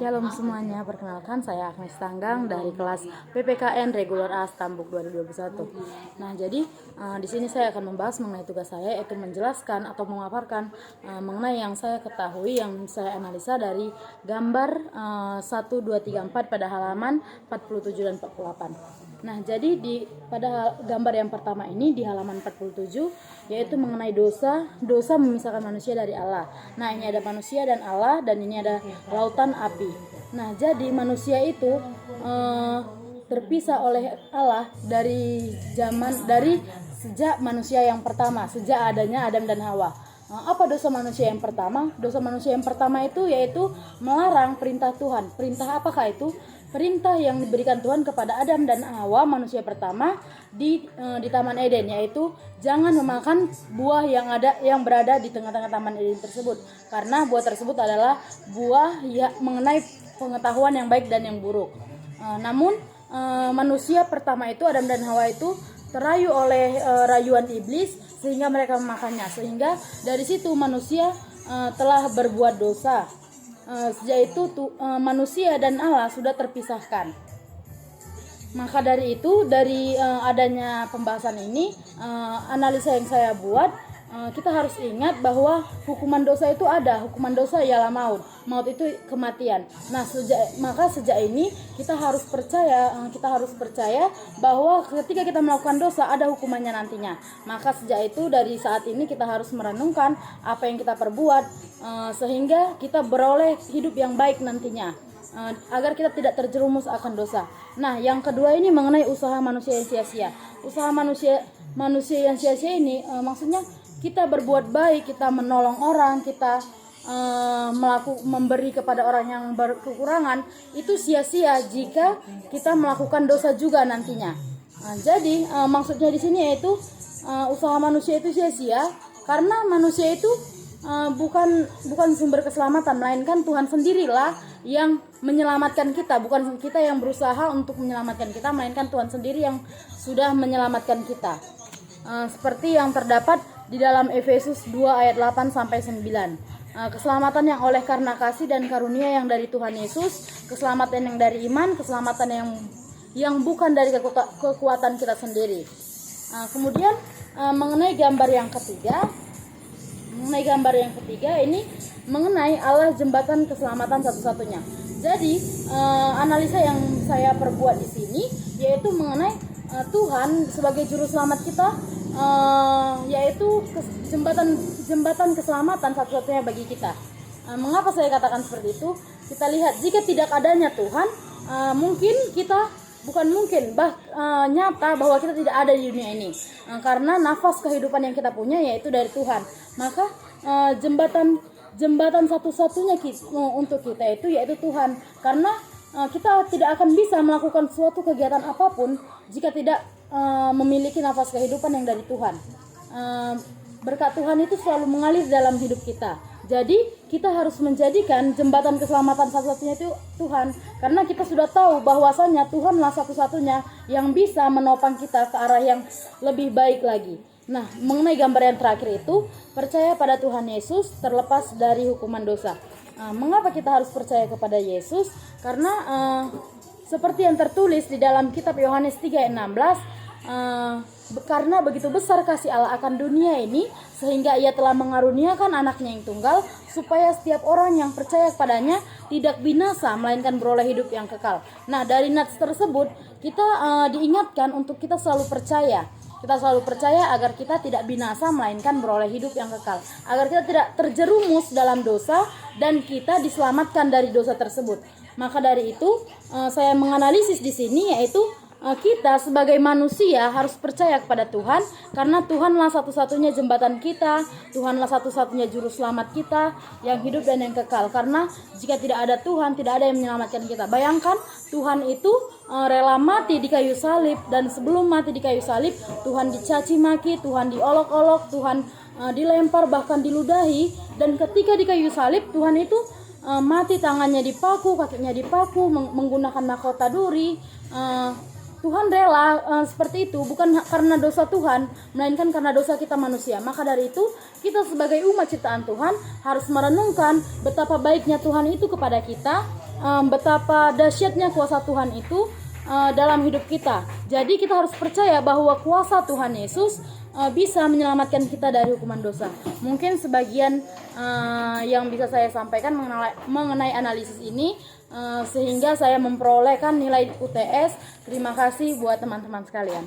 Shalom semuanya, perkenalkan saya Agnes Tanggang dari kelas PPKN Reguler A Stambuk 2021. Nah, jadi di sini saya akan membahas mengenai tugas saya, yaitu menjelaskan atau memaparkan mengenai yang saya ketahui, yang saya analisa dari gambar 1, 2, 3, 4 pada halaman 47 dan 48. Nah, jadi pada gambar yang pertama ini di halaman 47, yaitu mengenai dosa memisahkan manusia dari Allah. Nah, ini ada manusia dan Allah, dan ini ada lautan api. Nah, jadi manusia itu terpisah oleh Allah dari sejak manusia yang pertama, sejak adanya Adam dan Hawa. Apa dosa manusia yang pertama? Dosa manusia yang pertama itu yaitu melarang perintah Tuhan. Perintah apakah itu? Perintah yang diberikan Tuhan kepada Adam dan Hawa, manusia pertama di Taman Eden, yaitu jangan memakan buah yang berada di tengah-tengah Taman Eden tersebut, karena buah tersebut adalah buah yang mengenai pengetahuan yang baik dan yang buruk. Namun manusia pertama itu, Adam dan Hawa itu terayu oleh rayuan iblis sehingga mereka memakannya, sehingga dari situ manusia telah berbuat dosa. Sejak itu manusia dan Allah sudah terpisahkan. Maka dari itu, dari adanya pembahasan ini, analisa yang saya buat, kita harus ingat bahwa hukuman dosa itu ada. Hukuman dosa ialah maut. Maut itu kematian. Nah, sejak ini kita harus percaya bahwa ketika kita melakukan dosa ada hukumannya nantinya. Maka sejak itu, dari saat ini kita harus merenungkan apa yang kita perbuat, sehingga kita beroleh hidup yang baik nantinya, agar kita tidak terjerumus akan dosa. Nah, yang kedua ini mengenai usaha manusia yang sia-sia. Usaha manusia yang sia-sia ini maksudnya kita berbuat baik, kita menolong orang, kita memberi kepada orang yang berkekurangan, itu sia-sia jika kita melakukan dosa juga nantinya. Jadi maksudnya di sini yaitu usaha manusia itu sia-sia karena manusia itu bukan sumber keselamatan, melainkan Tuhan sendirilah yang menyelamatkan kita. Bukan kita yang berusaha untuk menyelamatkan kita, melainkan Tuhan sendiri yang sudah menyelamatkan kita. Seperti yang terdapat di dalam Efesus 2 ayat 8 sampai 9. Keselamatan yang oleh karena kasih dan karunia yang dari Tuhan Yesus, keselamatan yang dari iman, keselamatan yang bukan dari kekuatan kita sendiri. Kemudian mengenai gambar yang ketiga ini mengenai Allah jembatan keselamatan satu-satunya. Jadi analisa yang saya perbuat di sini yaitu mengenai Tuhan sebagai juru selamat kita, yaitu jembatan keselamatan satu-satunya bagi kita. Mengapa saya katakan seperti itu? Kita lihat, jika tidak adanya Tuhan, nyata bahwa kita tidak ada di dunia ini, karena nafas kehidupan yang kita punya yaitu dari Tuhan. Maka jembatan satu-satunya untuk kita itu yaitu Tuhan, karena kita tidak akan bisa melakukan suatu kegiatan apapun jika tidak memiliki nafas kehidupan yang dari Tuhan. Berkat Tuhan itu selalu mengalir dalam hidup kita. Jadi kita harus menjadikan jembatan keselamatan satu-satunya itu Tuhan, karena kita sudah tahu bahwasanya Tuhanlah satu-satunya yang bisa menopang kita ke arah yang lebih baik lagi. Nah, mengenai gambar yang terakhir itu, percaya pada Tuhan Yesus terlepas dari hukuman dosa. Mengapa kita harus percaya kepada Yesus? Karena seperti yang tertulis di dalam kitab Yohanes 3 ayat 16, karena begitu besar kasih Allah akan dunia ini, sehingga ia telah mengaruniakan anaknya yang tunggal, supaya setiap orang yang percaya kepadanya tidak binasa, melainkan beroleh hidup yang kekal. Nah, dari nats tersebut kita diingatkan untuk kita selalu percaya. Kita selalu percaya agar kita tidak binasa, melainkan beroleh hidup yang kekal, agar kita tidak terjerumus dalam dosa dan kita diselamatkan dari dosa tersebut. Maka dari itu saya menganalisis di sini, yaitu kita sebagai manusia harus percaya kepada Tuhan, karena Tuhanlah satu-satunya jembatan kita, Tuhanlah satu-satunya juru selamat kita yang hidup dan yang kekal. Karena jika tidak ada Tuhan, tidak ada yang menyelamatkan kita. Bayangkan, Tuhan itu rela mati di kayu salib, dan sebelum mati di kayu salib Tuhan dicaci maki, Tuhan diolok-olok, Tuhan dilempar, bahkan diludahi. Dan ketika di kayu salib Tuhan itu mati, tangannya dipaku, kakinya dipaku, menggunakan mahkota duri. Tuhan rela seperti itu bukan karena dosa Tuhan, melainkan karena dosa kita manusia. Maka dari itu, kita sebagai umat ciptaan Tuhan harus merenungkan betapa baiknya Tuhan itu kepada kita, betapa dahsyatnya kuasa Tuhan itu dalam hidup kita. Jadi kita harus percaya bahwa kuasa Tuhan Yesus bisa menyelamatkan kita dari hukuman dosa. Mungkin sebagian yang bisa saya sampaikan mengenai analisis ini, sehingga saya memperolehkan nilai UTS. Terima kasih buat teman-teman sekalian.